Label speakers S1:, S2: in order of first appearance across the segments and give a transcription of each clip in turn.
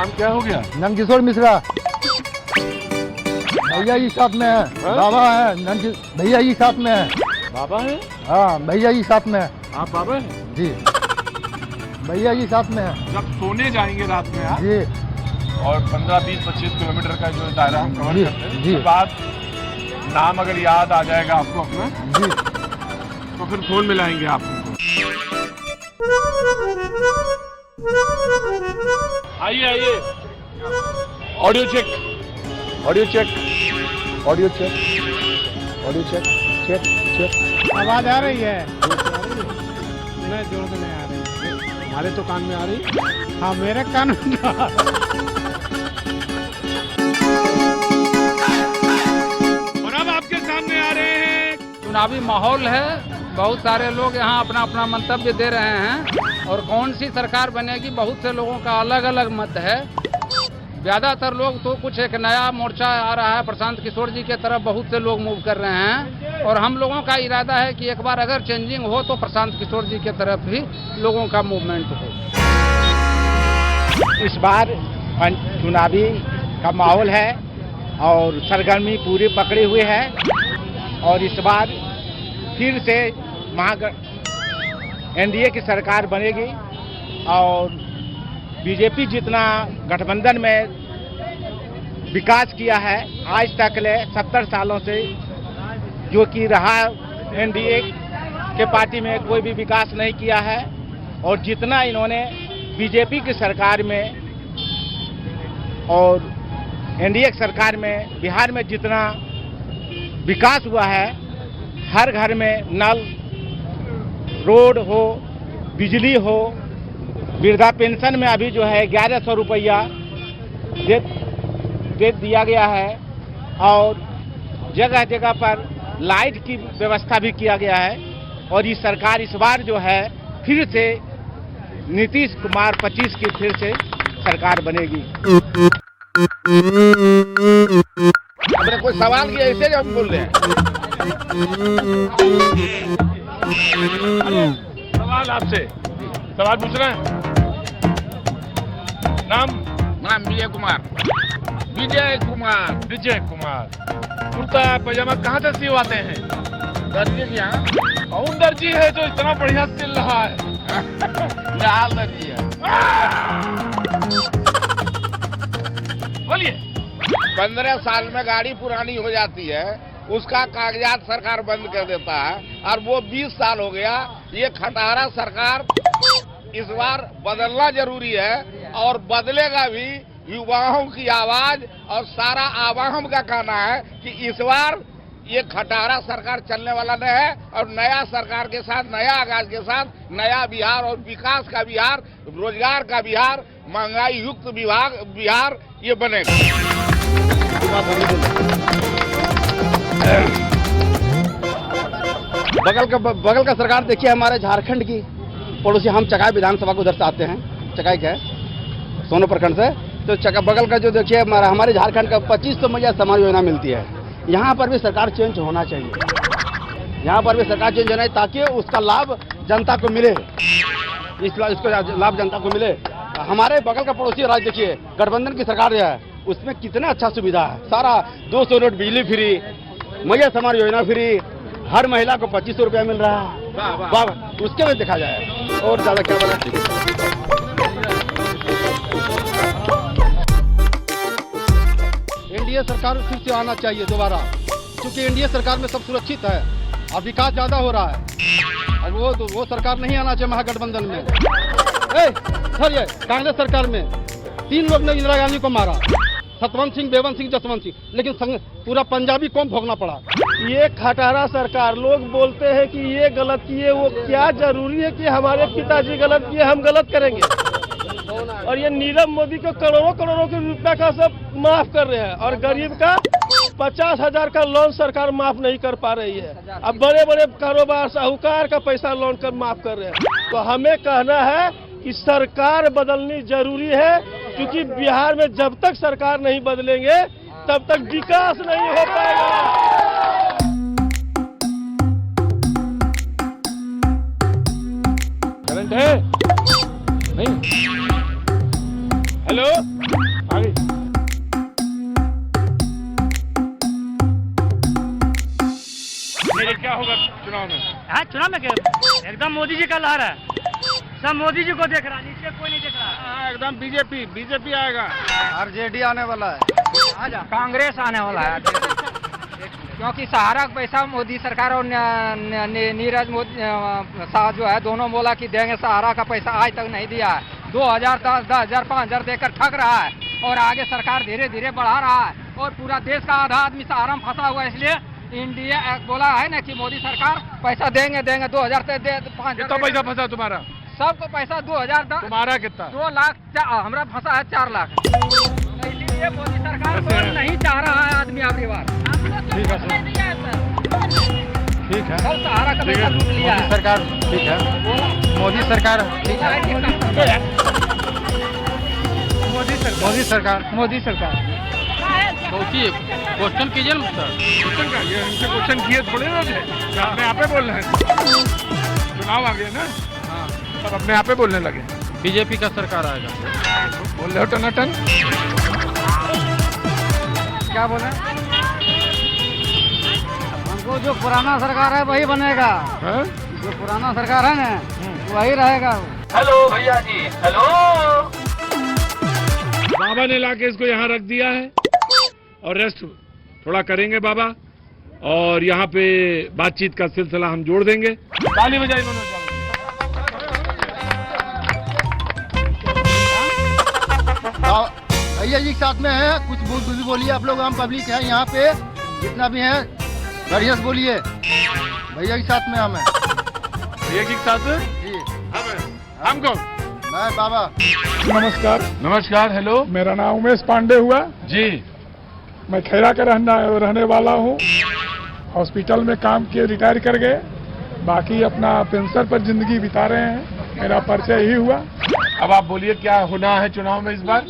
S1: नाम क्या हो गया?
S2: नंदकिशोर मिश्रा। भैया जी साथ में है, बाबा है। भैया जी साथ में है।
S1: बाबा है?
S2: हाँ, भैया जी साथ में है।
S1: आप बाबा हैं?
S2: जी, भैया जी साथ में है।
S1: जब सोने जाएंगे रात में आप
S2: जी
S1: और 15, 20, 25 किलोमीटर का जो दायरा हम कवर
S2: जी,
S1: करते हैं,
S2: जी।
S1: उसके बाद नाम अगर याद आ जाएगा आपको अपना,
S2: जी,
S1: तो फिर फोन मिलाएंगे आप हमको। आइए आइए। Audio check, audio check, audio check, audio check, check check.
S3: आवाज आ रही है? नहीं, जोर से नहीं आ रही। हमारे तो कान में आ रही। हाँ, मेरे कान में आ रही।
S1: और अब आपके सामने आ रहे हैं।
S4: चुनावी माहौल है, बहुत सारे लोग यहाँ अपना अपना मंतव्य दे रहे हैं और कौन सी सरकार बनेगी, बहुत से लोगों का अलग अलग मत है। ज़्यादातर लोग तो कुछ एक नया मोर्चा आ रहा है, प्रशांत किशोर जी के तरफ बहुत से लोग मूव कर रहे हैं और हम लोगों का इरादा है कि एक बार अगर चेंजिंग हो तो प्रशांत किशोर जी के तरफ भी लोगों का मूवमेंट हो।
S3: इस बार चुनावी का माहौल है और सरगर्मी पूरी पकड़ी हुई है और इस बार फिर से एनडीए की सरकार बनेगी और बीजेपी जितना गठबंधन में विकास किया है आज तक ले 70 सालों से, जो कि रहा एनडीए के पार्टी में कोई भी विकास नहीं किया है और जितना इन्होंने बीजेपी की सरकार में और एनडीए की सरकार में बिहार में जितना विकास हुआ है, हर घर में नल, रोड हो, बिजली हो, वृद्धा पेंशन में अभी जो है 1100 रुपया दे दिया गया है और जगह जगह पर लाइट की व्यवस्था भी किया गया है और ये सरकार इस बार जो है फिर से नीतीश कुमार 25 की फिर से सरकार बनेगी।
S1: आपने कोई सवाल किया, ऐसे हम बोल रहे हैं। सवाल आपसे, सवाल पूछ रहे हैं। नाम?
S4: नाम विजय कुमार।
S1: विजय कुमार। विजय कुमार। कुर्ता पैजामा कहाँ से सिलवाते हैं?
S4: दर्जी जी यहाँ
S1: कौन दर्जी है जो इतना बढ़िया सिल रहा है?
S4: लाल दर्जी है।
S1: बोलिए।
S5: 15 साल में गाड़ी पुरानी हो जाती है, उसका कागजात सरकार बंद कर देता है और वो 20 साल हो गया। ये खटारा सरकार इस बार बदलना जरूरी है और बदलेगा भी। युवाओं की आवाज और सारा आवाम का कहना है कि इस बार ये खटारा सरकार चलने वाला नहीं है और नया सरकार के साथ, नया आगाज के साथ नया बिहार और विकास का बिहार, रोजगार का बिहार, महंगाई युक्त बिहार ये बनेगा।
S6: बगल का सरकार देखिए, हमारे झारखंड की पड़ोसी, हम चकाई विधानसभा को उधर से आते हैं, चकाई के सोनो प्रखंड से, तो बगल का जो देखिए हमारे झारखंड का 2500 महिला समान योजना मिलती है। यहाँ पर भी सरकार चेंज होना चाहिए, यहाँ पर भी सरकार चेंज होना चाहिए ताकि उसका लाभ जनता को मिले, इसको लाभ जनता को मिले। हमारे बगल का पड़ोसी राज्य देखिए, गठबंधन की सरकार है, उसमें कितना अच्छा सुविधा है, सारा 200 यूनिट बिजली फ्री, महिला समान योजना फ्री, हर महिला को 2500 रुपया मिल रहा है। वाह, उसके में देखा जाए और ज्यादा क्या बोला। एनडीए सरकार फिर से आना चाहिए दोबारा, क्योंकि एनडीए सरकार में सब सुरक्षित है और विकास ज्यादा हो रहा है और वो सरकार नहीं आना चाहिए महागठबंधन में। सर, ये कांग्रेस सरकार में 3 लोग ने इंदिरा गांधी को मारा, सतवंत सिंह, बेवंत सिंह, जसवंत सिंह, लेकिन पूरा पंजाबी कौम भोगना पड़ा।
S3: ये खटारा सरकार, लोग बोलते हैं कि ये गलत किए, वो क्या जरूरी है कि हमारे पिताजी गलत किए हम गलत करेंगे? और ये नीरव मोदी को करोड़ों करोड़ों के रुपया का सब माफ कर रहे हैं और गरीब का 50,000 का लोन सरकार माफ नहीं कर पा रही है। अब बड़े बड़े कारोबार, साहूकार का पैसा लोन कर माफ कर रहे हैं। तो हमें कहना है कि सरकार बदलनी जरूरी है, क्योंकि बिहार में जब तक सरकार नहीं बदलेंगे तब तक विकास नहीं हो पाएगा।
S1: करंट है? नहीं। हेलो।
S7: हाँ चुनाव में क्या एकदम मोदी जी का लहर है, सब मोदी जी को देख रहा है, नीचे कोई नहीं देख रहा।
S1: एकदम बीजेपी आएगा।
S6: आरजेडी आने वाला है,
S4: कांग्रेस आने वाला है, क्योंकि सहारा का पैसा मोदी सरकार और नीरज मोदी शाह जो है दोनों बोला कि देंगे, सहारा का पैसा आज तक नहीं दिया है। 2010, 10,000, 5,000 देकर ठग रहा है और आगे सरकार धीरे धीरे बढ़ा रहा है और पूरा देश का आधा आदमी सहारा में फंसा हुआ है। इसलिए इंडिया बोला है ना कि मोदी सरकार पैसा देंगे 2000 से 5,000।
S1: कितना पैसा फंसा तुम्हारा?
S4: सबको पैसा 2000।
S1: तुम्हारा कितना?
S4: 2 लाख, हमारा फंसा है 4 लाख। तो इसीलिए मोदी सरकार को नहीं चाह रहा है आदमी अगली बार।
S2: ठीक है सर, ठीक है,
S4: सब सहारा का पैसा लूट लिया है।
S2: सरकार ठीक है, मोदी सरकार ठीक है, मोदी सरकार
S4: क्वेश्चन कीजिए ना सर।
S1: क्वेश्चन का ये हमसे क्वेश्चन किए थोड़े ना थे, अपने आप पे बोल रहे हैं। चुनाव आ गए ना, सब अपने आप पे बोलने लगे।
S4: बीजेपी का सरकार आएगा।
S1: बोल रहे हो टनाटन।
S2: क्या बोले? हमको जो पुराना सरकार है वही बनेगा,
S1: हाँ?
S2: जो पुराना सरकार है ना वही रहेगा।
S8: हेलो भैया जी, हेलो।
S1: बाबा ने लाके इसको यहाँ रख दिया है और रेस्ट थोड़ा करेंगे बाबा, और यहाँ पे बातचीत का सिलसिला हम जोड़ देंगे। ताली बजाई दोनों।
S2: भैया जी के साथ में है, कुछ बोलिए आप लोग, आम पब्लिक है यहाँ पे जितना भी है, बढ़िया से बोलिए। भैया के साथ में हम है।
S1: भैया के साथ
S2: जी
S1: हम कौन?
S2: मैं बाबा।
S1: नमस्कार, हेलो।
S9: मेरा नाम उमेश पांडे हुआ
S1: जी।
S9: मैं खैरा का रहने वाला हूँ। हॉस्पिटल में काम किए, रिटायर कर गए, बाकी अपना पेंशन पर जिंदगी बिता रहे हैं। मेरा परिचय ही हुआ।
S1: अब आप बोलिए क्या होना है चुनाव में इस बार?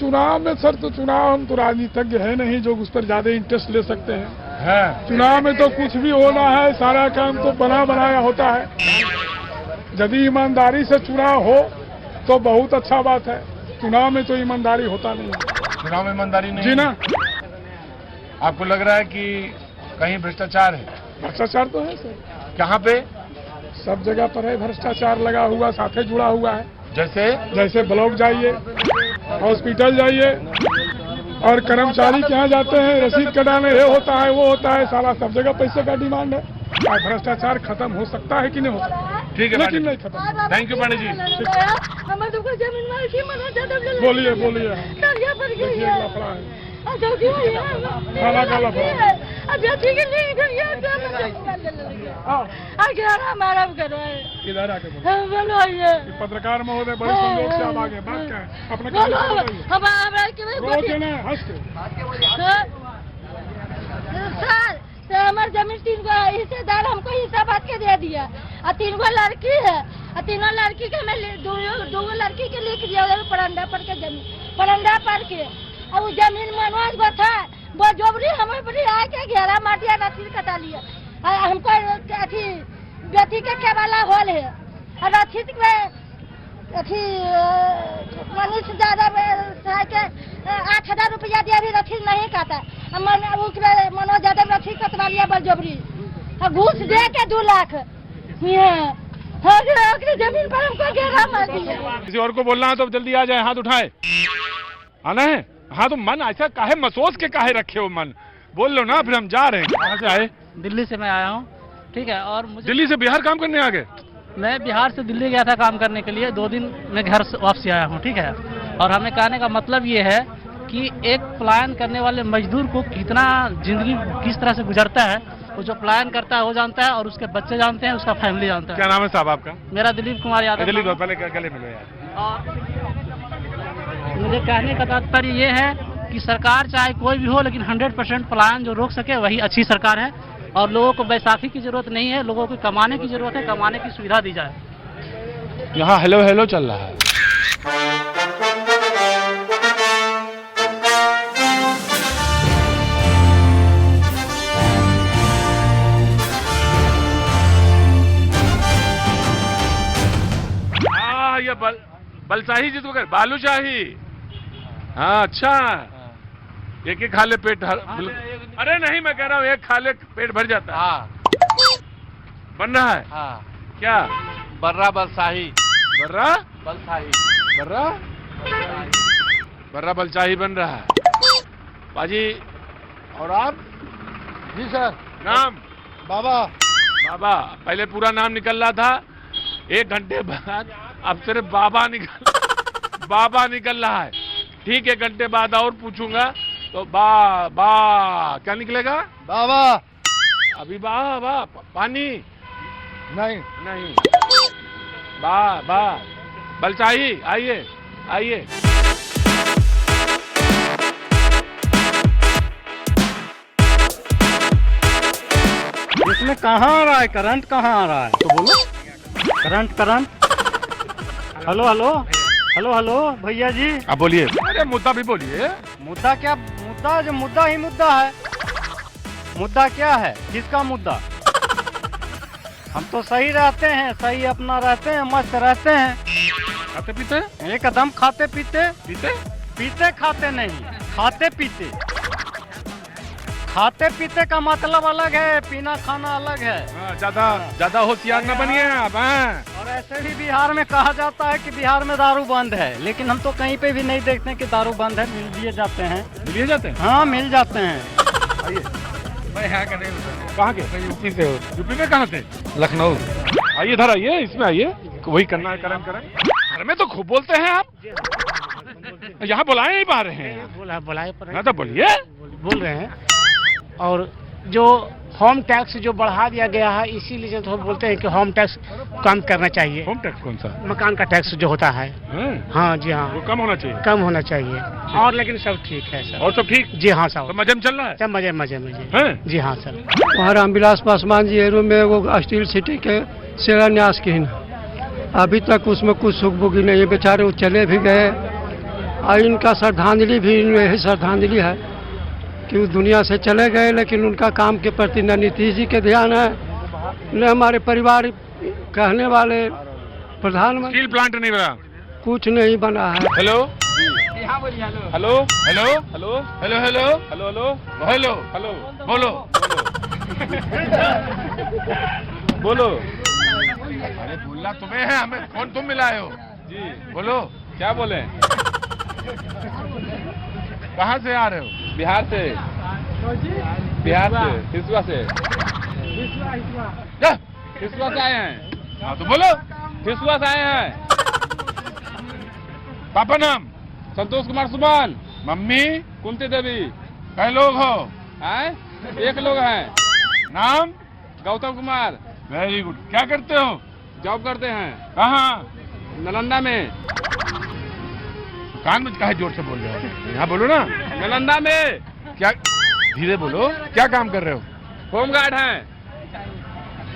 S9: चुनाव में सर, तो चुनाव हम तो राजनीतिज्ञ है नहीं जो उस पर ज्यादा इंटरेस्ट ले सकते हैं।
S1: है
S9: चुनाव में तो कुछ भी होना है, सारा काम तो बना बनाया होता है। यदि ईमानदारी से चुनाव हो तो बहुत अच्छा बात है, चुनाव में तो ईमानदारी होता नहीं है।
S1: चुनाव में ईमानदारी नहीं
S9: जी ना।
S1: आपको लग रहा है कि कहीं भ्रष्टाचार है?
S9: भ्रष्टाचार तो है सर,
S1: कहाँ पे?
S9: सब जगह पर है भ्रष्टाचार लगा हुआ, साथे जुड़ा हुआ है। जैसे ब्लॉक जाइए, हॉस्पिटल जाइए, और कर्मचारी के यहाँ जाते हैं, रसीद कटाने ये होता है वो होता है, सारा सब जगह पैसे का डिमांड है। और भ्रष्टाचार खत्म हो सकता है कि नहीं हो सकता?
S1: ठीक है,
S9: लेकिन नहीं खत्म।
S1: Thank you Pandey ji.
S9: बोलिए बोलिए। देखिए लफड़ा है, खाना का लफड़ा है। किधर आके बोलो? पत्रकार महोदय बड़े संयोग से आप आगे बात क्या है? अपना रोके ना हंस के।
S10: हमारे जमीन 3 गो हिस्सेदार हमको हिस्सा बांट के दे दिया, और 3 गो लड़की है, और 3 लड़की के मैं 2 लड़की के लिख दिया परंडा पर के जमीन, परंडा पर के। और वो जमीन मनोज बता वो जोबरी हमें बड़ी आके घेरा माटिया रसीद कटा लिया। हमको अथी बेटी के केवाला होल है, और रसीद में अथी मनीष ज्यादा के 8,000 रुपया दिया, भी रसीद नहीं काटा। मनोज यादव रसीद कटवा लिया बलजोबरी, घूस दे के 2 लाख जमीन पर हमको घेरा मार दिया।
S1: किसी और को बोलना है तो जल्दी आ जाए, हाथ उठाए। आना है? हाँ, तो मन ऐसा काहे मसोस के काहे रखे हो? मन बोल लो ना, फिर हम जा रहे हैं। कहाँ से आए?
S7: दिल्ली से मैं आया हूँ, ठीक है। और मुझे
S1: दिल्ली से बिहार काम करने आ गए?
S7: मैं बिहार से दिल्ली गया था काम करने के लिए, 2 दिन में घर वापसी आया हूँ, ठीक है। और हमें कहने का मतलब ये है कि एक पलायन करने वाले मजदूर को कितना जिंदगी किस तरह से गुजरता है, वो जो पलायन करता है वो जानता है, और उसके बच्चे जानते हैं, उसका फैमिली जानता है।
S1: क्या नाम है साहब आपका?
S7: मेरा दिलीप कुमार यादव।
S1: दिलीप, पहले गले मिलो यार।
S7: और मुझे कहने का तात्पर्य ये है कि सरकार चाहे कोई भी हो, लेकिन 100% पलायन जो रोक सके वही अच्छी सरकार है। और लोगों को बैसाखी की जरूरत नहीं है, लोगों को कमाने की जरूरत है, कमाने की सुविधा दी जाए।
S1: यहाँ हेलो हेलो चल रहा है। ये बलशाही जिसको कहते, बालूशाही। हाँ, अच्छा। एक खा ले पेट अरे नहीं, मैं कह रहा हूँ एक खा ले पेट भर जाता है। बन रहा है?
S4: हाँ,
S1: क्या?
S4: बर्रा बलशाही।
S1: बर्रा
S4: बलशाही।
S1: बर्रा बर्रा बलशाही बन रहा है बाजी। और आप?
S2: जी सर।
S1: नाम?
S2: बाबा।
S1: बाबा। पहले पूरा नाम निकल रहा था, 1 घंटे बाद अब सिर्फ बाबा निकल रहा है। ठीक है, 1 घंटे बाद और पूछूंगा तो बा क्या निकलेगा?
S2: बाबा।
S1: अभी बा पानी
S2: नहीं।
S1: बा बलशाही। आइए।
S3: इसमें कहाँ आ रहा है करंट? कहाँ आ रहा है
S1: तो बोलो।
S3: करंट। हेलो भैया जी।
S1: आप बोलिए। अरे मुद्दा भी बोलिए।
S3: मुद्दा क्या? मुद्दा जो मुद्दा ही मुद्दा है। मुद्दा क्या है? किसका मुद्दा? हम तो सही रहते हैं, सही अपना रहते हैं, मस्त रहते हैं।
S1: खाते पीते?
S3: एकदम खाते पीते।
S1: पीते
S3: खाते नहीं, खाते पीते। खाते पीते का मतलब अलग है, पीना खाना अलग है।
S1: ज्यादा होशियार न बनिए आप।
S3: और ऐसे भी बिहार में कहा जाता है कि बिहार में दारू बंद है, लेकिन हम तो कहीं पे भी नहीं देखते कि दारू बंद है। मिल दिए जाते हैं। हाँ, मिल जाते हैं।
S1: आइए। मैं यहाँ का नहीं हूँ। कहाँ के? यूपी से हो। यूपी में कहाँ से? लखनऊ। आइए, इधर आइए, इसमें आइए। वही करना है, करें। घर में तो खूब बोलते हैं आप, यहाँ बुलाए नहीं पा रहे हैं।
S3: बुलाए
S1: ना तो बोलिए।
S3: बोल रहे हैं। और जो होम टैक्स जो बढ़ा दिया गया है, इसीलिए तो बोलते हैं कि होम टैक्स कम करना चाहिए।
S1: होम टैक्स कौन सा?
S3: मकान का टैक्स जो होता है। हाँ जी हाँ,
S1: वो कम होना चाहिए।
S3: कम होना चाहिए। और लेकिन सब ठीक है सर।
S1: और सब ठीक?
S3: जी हाँ सर।
S1: तो मजे में चल रहा है?
S3: सब मजे
S1: हैं?
S3: जी हाँ सर।
S11: वहाँ रामविलास पासवान जी एरो में वो स्टील सिटी के शिलान्यास की अभी तक उसमें कुछ सुख बुगी नहीं है। बेचारे वो चले भी गए और इनका श्रद्धांजलि भी यही श्रद्धांजलि है कि वो दुनिया से चले गए, लेकिन उनका काम के प्रति न नीतीश जी के ध्यान है, न हमारे परिवार कहने वाले प्रधानमंत्री।
S1: स्टील प्लांट नहीं बना,
S11: कुछ नहीं बना है।
S1: हेलो बोलो। अरे बोलना तुम्हें है, हमें फोन तुम मिलाए हो जी। बोलो, क्या बोले? कहाँ से आ रहे हो?
S4: बिहार से। हिसुआ से। हिसुआ से आए हैं।
S1: हाँ तो बोलो।
S4: हिसुआ से आए हैं।
S1: पापा नाम?
S4: संतोष कुमार सुमन।
S1: मम्मी?
S4: कुंती देवी।
S1: कई लोग हो?
S4: हैं? 1 लोग हैं।
S1: नाम?
S4: गौतम कुमार।
S1: Very good. क्या करते हो?
S4: जॉब करते हैं।
S1: कहाँ?
S4: नालंदा में।
S1: कान में काहे जोर से बोल रहे हो? यहाँ बोलो ना।
S4: नालंदा में।
S1: क्या? धीरे बोलो। क्या काम कर रहे हो?
S4: होम गार्ड हैं।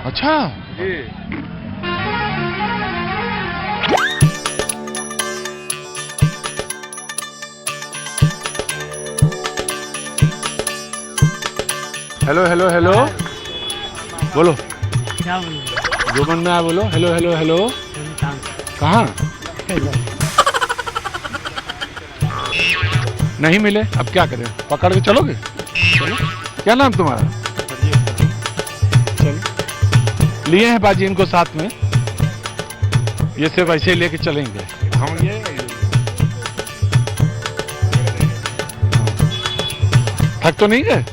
S1: अच्छा
S4: जी।
S1: हेलो बोलो।
S7: क्या बोलूं?
S1: जो मन में आया बोलो। हेलो। कहाँ? नहीं मिले, अब क्या करें? पकड़ के चलोगे? चलो। क्या नाम तुम्हारा? चलो। लिए हैं बाजी इनको साथ में, ये सिर्फ ऐसे ही लेके चलेंगे। हम ये थक तो नहीं गए?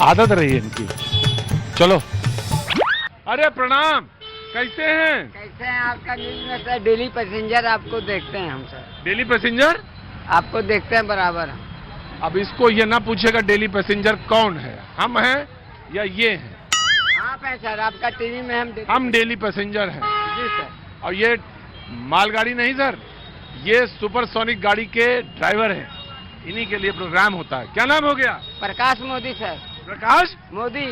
S1: आदत रही है इनकी। चलो। अरे प्रणाम, कैसे हैं
S12: आपका न्यूज़ में सर? डेली पैसेंजर आपको देखते हैं हम सर।
S1: Daily passenger?
S12: आपको देखते हैं बराबर।
S1: अब इसको ये ना पूछेगा डेली पैसेंजर कौन है, हम हैं या ये हैं?
S12: आप हैं सर, आपका टीवी में
S1: हम डेली पैसेंजर हैं।
S12: जी सर।
S1: और ये मालगाड़ी नहीं सर, ये सुपरसोनिक गाड़ी के ड्राइवर हैं, इन्हीं के लिए प्रोग्राम होता है। क्या नाम हो गया?
S12: प्रकाश मोदी सर।
S1: प्रकाश
S12: मोदी।